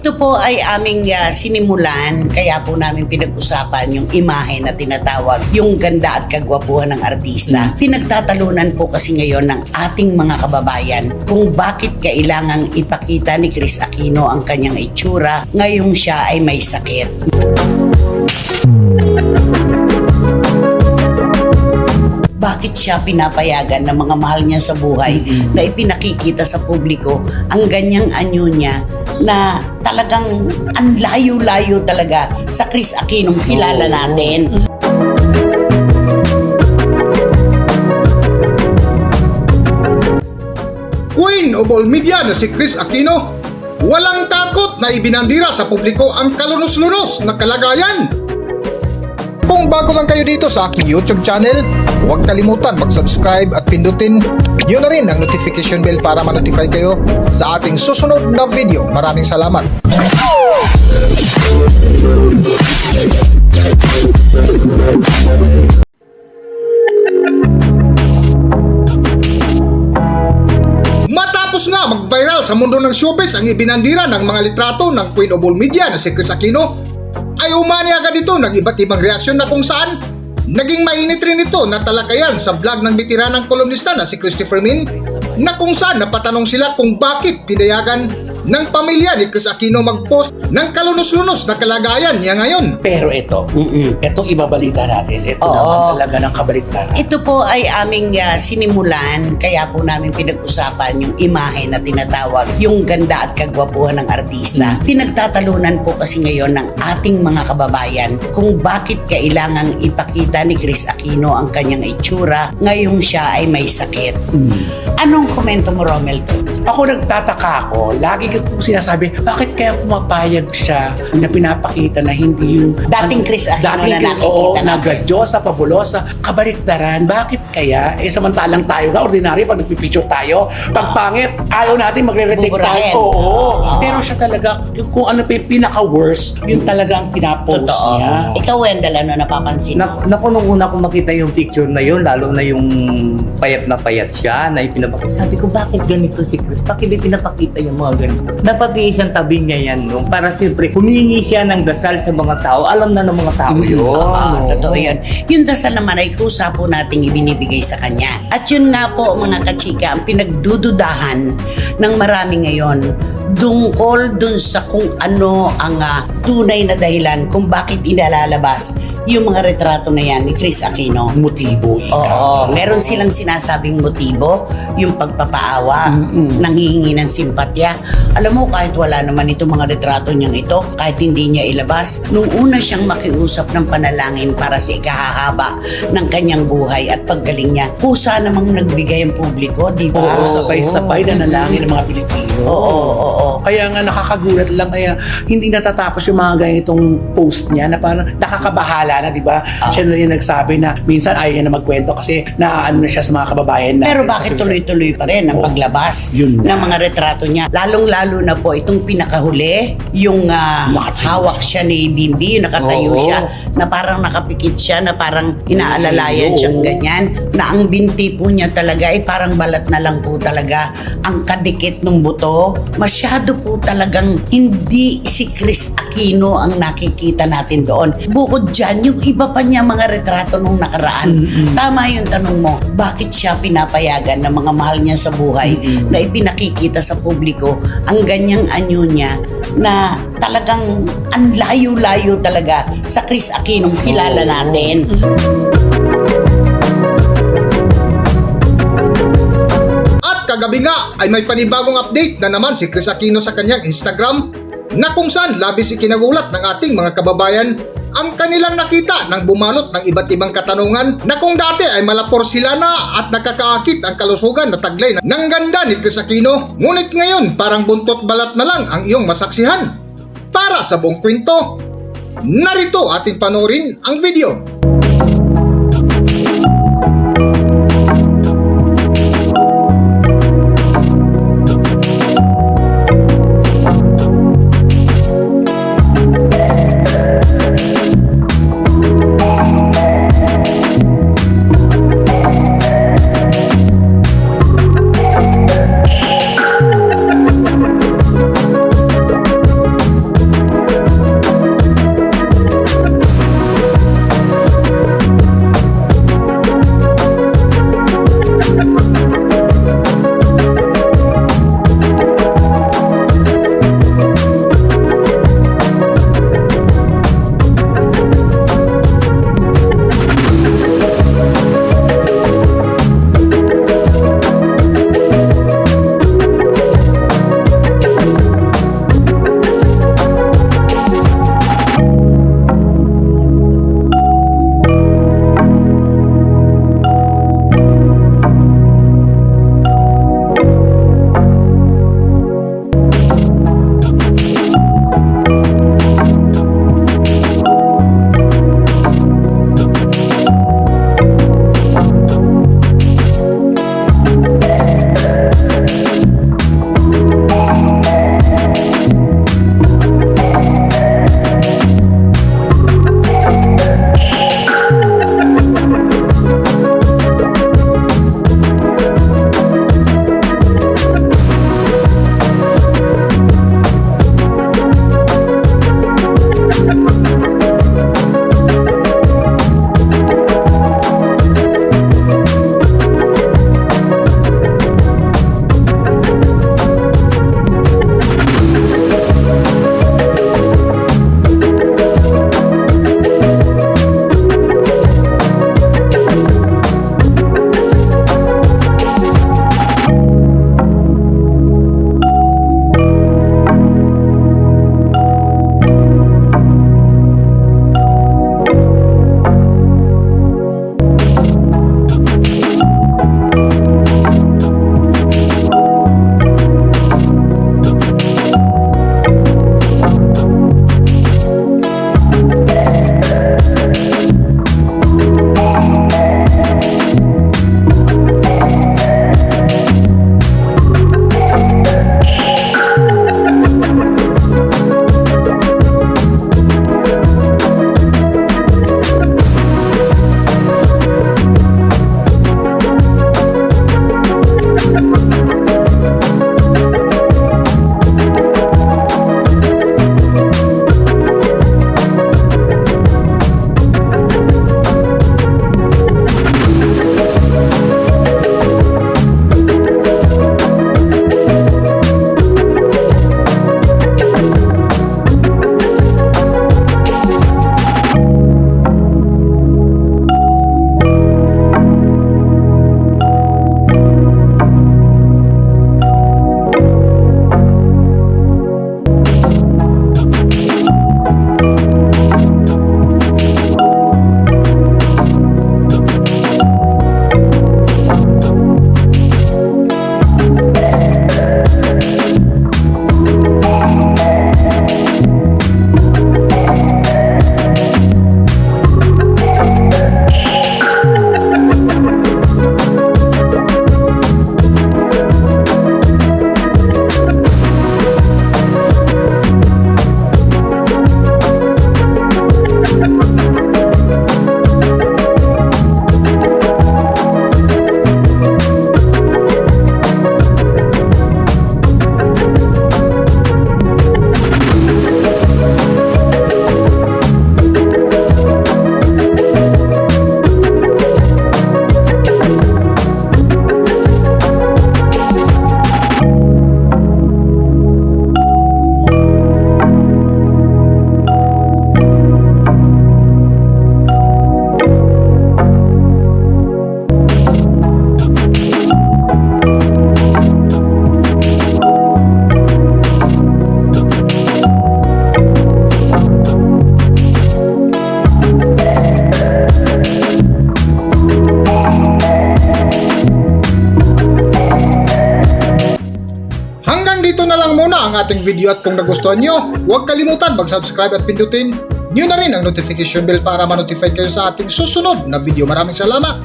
Ito po ay aming sinimulan, kaya po namin pinag-usapan yung imahe na tinatawag, yung ganda at kagwapuhan ng artista. Pinagtatalunan po kasi ngayon ng ating mga kababayan kung bakit kailangang ipakita ni Kris Aquino ang kanyang itsura ngayong siya ay may sakit. Bakit siya pinapayagan ng mga mahal niya sa buhay na ipinakikita sa publiko ang ganyang anyo niya na talagang ang layo-layo talaga sa Kris Aquino kilala natin. Queen of all media na si Kris Aquino, walang takot na ibinandira sa publiko ang kalunos-lunos na kalagayan. Kung bago lang kayo dito sa aking YouTube channel, huwag kalimutan mag-subscribe at pindutin nyo na rin ang notification bell para ma-notify kayo sa ating susunod na video. Maraming salamat. Matapos nga mag-viral sa mundo ng showbiz ang ibinandira ng mga litrato ng Queen of all media na si Kris Aquino, ay umani agad ito ng iba't ibang reaksyon na kung saan naging mainit rin ito na talakayan sa vlog ng bitiranang kolumnista na si Christopher Min, na kung saan napatanong sila kung bakit pinayagan ng pamilya ni Kris Aquino mag-post ng kalunos-lunos na kalagayan niya ngayon. Pero itong ibabalita natin, ito naman talaga ng kabaliktaran. Ito po ay aming sinimulan, kaya po namin pinag-usapan yung imahe na tinatawag, yung ganda at kagwapuhan ng artista. Pinagtatalunan po kasi ngayon ng ating mga kababayan kung bakit kailangang ipakita ni Kris Aquino ang kanyang itsura ngayong siya ay may sakit. Anong komento mo, Romel? Ako nagtataka ako, lagi ko sinasabi, bakit kaya pumapayag siya na pinapakita na hindi yung Dating Kris Aquino na nakikita natin. nagadyosa, pabulosa, kabaliktaran. Bakit kaya? Samantalang tayo na, ordinary, pag nagpipicture tayo, pag pangit, ayaw natin magre-retake tayo. Oo. Pero siya talaga, kung ano pa yung pinaka-worst, yun talaga ang pinapost niya. Ikaw, Wendell, ano napapansin mo? Naku, nung una ko makita yung picture na yun, lalo na yung payat na payat siya, na ipinapakita. Sabi ko, bakit ganito si Kris? Bakit di pinapakita yung mga ganito? Napag-iisang tabi niya yan, no? Para siyempre, humingi siya ng dasal sa mga tao. Alam na ng mga tao yun. Totoo yun. Yung dasal naman ay kusa po nating ibinibigay sa kanya. At yun nga po, mga kachika, ang pinagdududahan ng marami ngayon tungkol dun sa kung ano ang tunay na dahilan kung bakit inalalabas yung mga retrato na yan ni Kris Aquino. Motibo. Oo, meron silang sinasabing motibo, yung pagpapaawa, nanghihingi ng simpatya. Alam mo, kahit wala naman itong mga retrato niyang ito, kahit hindi niya ilabas, nung una siyang makiusap ng panalangin para sa ikahahaba ng kanyang buhay at paggaling niya, kusa namang nagbigay ang publiko, di ba? Oo, sabay-sabay na nalangin ng mga Pilipino. Oo. Kaya nga nakakagulat lang, kaya hindi natatapos yung mga ganitong post niya na parang nakakabahala na, di ba? Siya na rin nagsabi na minsan ayaw niya na magkwento kasi naano na siya sa mga kababayan natin. Pero bakit tuloy-tuloy pa rin ang paglabas Yun ng na. mga retrato niya? Lalong-lalo na po itong pinakahuli, yung hawak siya ni Bimbi, yung nakatayo siya, na parang nakapikit siya, na parang inaalalayan siyang ganyan, na ang binti po niya talaga ay parang balat na lang po talaga ang kadikit ng buto. Masyado po talagang hindi si Kris Aquino ang nakikita natin doon. Bukod dyan, yung iba pa niya mga retrato nung nakaraan. Tama yung tanong mo, bakit siya pinapayagan ng mga mahal niya sa buhay na ipinakikita sa publiko ang ganyang anyo niya na talagang ang layo-layo talaga sa Kris Aquino kilala natin. Kagabi nga ay may panibagong update na naman si Kris Aquino sa kanyang Instagram, na kung saan labis ikinagulat ng ating mga kababayan ang kanilang nakita nang bumalot ng iba't ibang katanungan na kung dati ay malapor sila na at nakakaakit ang kalusugan na taglay ng ganda ni Kris Aquino, ngunit ngayon parang buntot balat na lang ang iyong masaksihan. Para sa buong kwento, narito ating panoorin ang video. ating video at kung nagustuhan nyo, huwag kalimutan mag-subscribe at pindutin nyo na rin ang notification bell para ma-notify kayo sa ating susunod na video. Maraming salamat!